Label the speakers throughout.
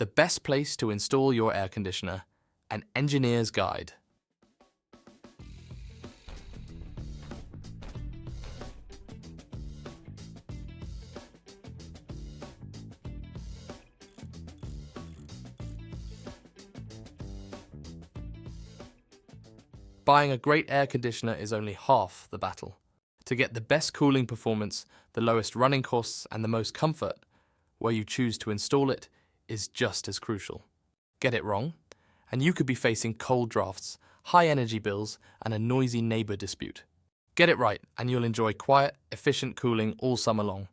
Speaker 1: The best place to install your air conditioner, an engineer's guide. Buying a great air conditioner is only half the battle. To get the best cooling performance, the lowest running costs, and the most comfort, where you choose to install it is just as crucial. Get it wrong, and you could be facing cold drafts, high energy bills, and a noisy neighbour dispute. Get it right, and you'll enjoy quiet, efficient cooling all summer long.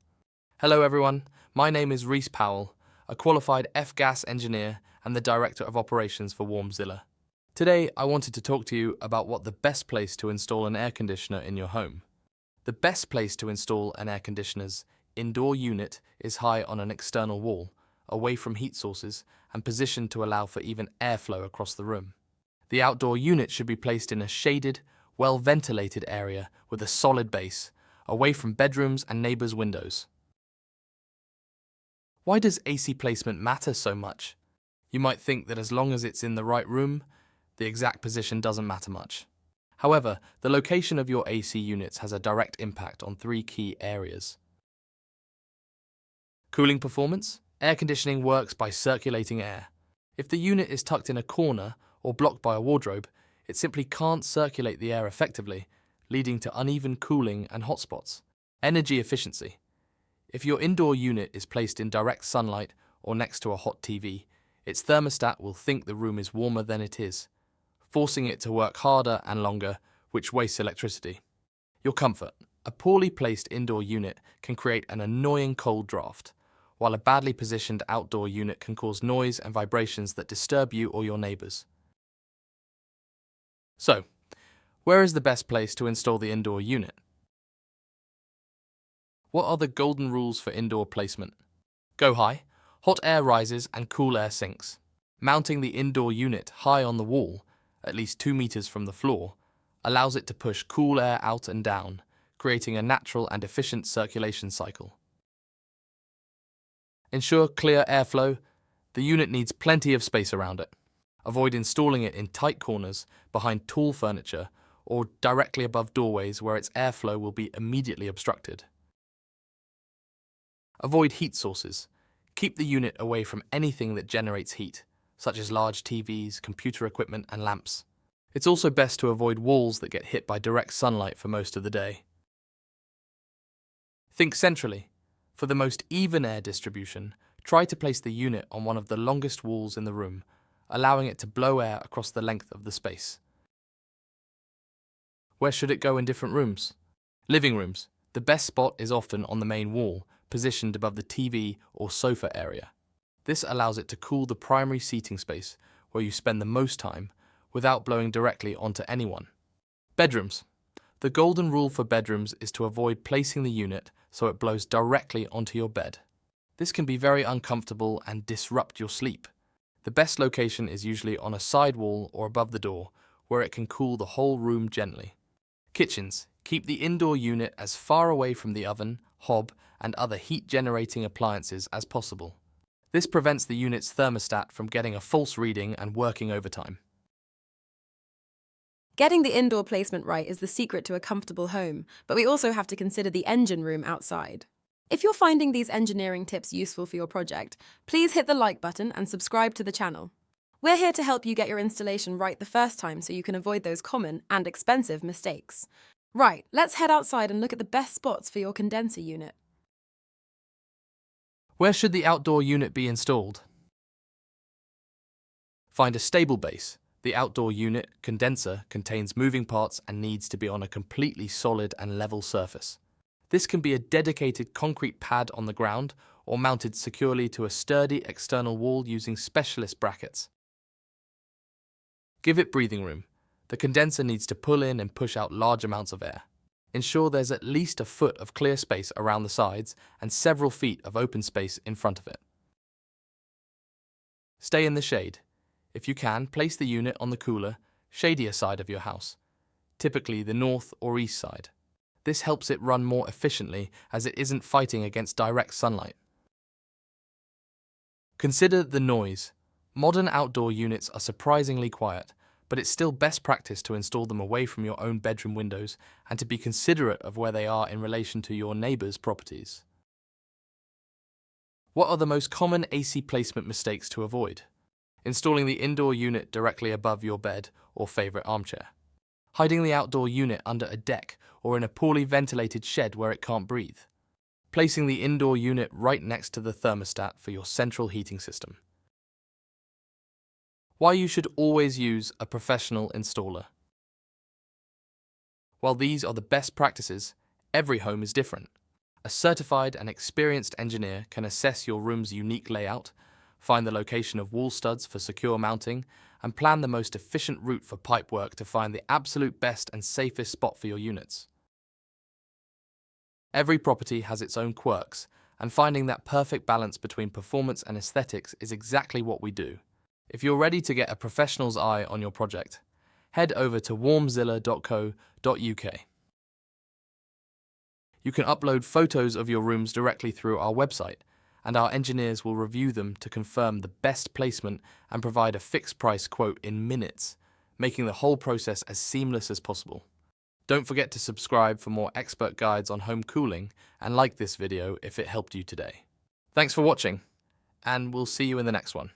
Speaker 1: Hello everyone, my name is Reese Powell, a qualified F-gas engineer and the Director of Operations for Warmzilla. Today, I wanted to talk to you about what the best place to install an air conditioner in your home. The best place to install an air conditioner's indoor unit is high on an external wall, away from heat sources, and positioned to allow for even airflow across the room. The outdoor unit should be placed in a shaded, well-ventilated area with a solid base, away from bedrooms and neighbours' windows. Why does AC placement matter so much? You might think that as long as it's in the right room, the exact position doesn't matter much. However, the location of your AC units has a direct impact on three key areas. Cooling performance. Air conditioning works by circulating air. If the unit is tucked in a corner or blocked by a wardrobe, it simply can't circulate the air effectively, leading to uneven cooling and hotspots. Energy efficiency. If your indoor unit is placed in direct sunlight or next to a hot TV, its thermostat will think the room is warmer than it is, forcing it to work harder and longer, which wastes electricity. Your comfort. A poorly placed indoor unit can create an annoying cold draft, while a badly positioned outdoor unit can cause noise and vibrations that disturb you or your neighbours. So, where is the best place to install the indoor unit? What are the golden rules for indoor placement? Go high, hot air rises and cool air sinks. Mounting the indoor unit high on the wall, at least 2 meters from the floor, allows it to push cool air out and down, creating a natural and efficient circulation cycle. Ensure clear airflow. The unit needs plenty of space around it. Avoid installing it in tight corners, behind tall furniture, or directly above doorways where its airflow will be immediately obstructed. Avoid heat sources. Keep the unit away from anything that generates heat, such as large TVs, computer equipment, and lamps. It's also best to avoid walls that get hit by direct sunlight for most of the day. Think centrally. For the most even air distribution, try to place the unit on one of the longest walls in the room, allowing it to blow air across the length of the space. Where should it go in different rooms? Living rooms. The best spot is often on the main wall, positioned above the TV or sofa area. This allows it to cool the primary seating space, where you spend the most time, without blowing directly onto anyone. Bedrooms. The golden rule for bedrooms is to avoid placing the unit so it blows directly onto your bed. This can be very uncomfortable and disrupt your sleep. The best location is usually on a side wall or above the door, where it can cool the whole room gently. Kitchens. Keep the indoor unit as far away from the oven, hob, and other heat-generating appliances as possible. This prevents the unit's thermostat from getting a false reading and working overtime.
Speaker 2: Getting the indoor placement right is the secret to a comfortable home, but we also have to consider the engine room outside. If you're finding these engineering tips useful for your project, please hit the like button and subscribe to the channel. We're here to help you get your installation right the first time so you can avoid those common and expensive mistakes. Right, let's head outside and look at the best spots for your condenser unit.
Speaker 1: Where should the outdoor unit be installed? Find a stable base. The outdoor unit condenser contains moving parts and needs to be on a completely solid and level surface. This can be a dedicated concrete pad on the ground or mounted securely to a sturdy external wall using specialist brackets. Give it breathing room. The condenser needs to pull in and push out large amounts of air. Ensure there's at least a foot of clear space around the sides and several feet of open space in front of it. Stay in the shade. If you can, place the unit on the cooler, shadier side of your house, typically the north or east side. This helps it run more efficiently as it isn't fighting against direct sunlight. Consider the noise. Modern outdoor units are surprisingly quiet, but it's still best practice to install them away from your own bedroom windows and to be considerate of where they are in relation to your neighbours' properties. What are the most common AC placement mistakes to avoid? Installing the indoor unit directly above your bed or favourite armchair. Hiding the outdoor unit under a deck or in a poorly ventilated shed where it can't breathe. Placing the indoor unit right next to the thermostat for your central heating system. Why you should always use a professional installer. While these are the best practices, every home is different. A certified and experienced engineer can assess your room's unique layout, find the location of wall studs for secure mounting, and plan the most efficient route for pipe work to find the absolute best and safest spot for your units. Every property has its own quirks, and finding that perfect balance between performance and aesthetics is exactly what we do. If you're ready to get a professional's eye on your project, head over to warmzilla.co.uk. You can upload photos of your rooms directly through our website, and our engineers will review them to confirm the best placement and provide a fixed price quote in minutes, making the whole process as seamless as possible. Don't forget to subscribe for more expert guides on home cooling and like this video if it helped you today. Thanks for watching, and we'll see you in the next one.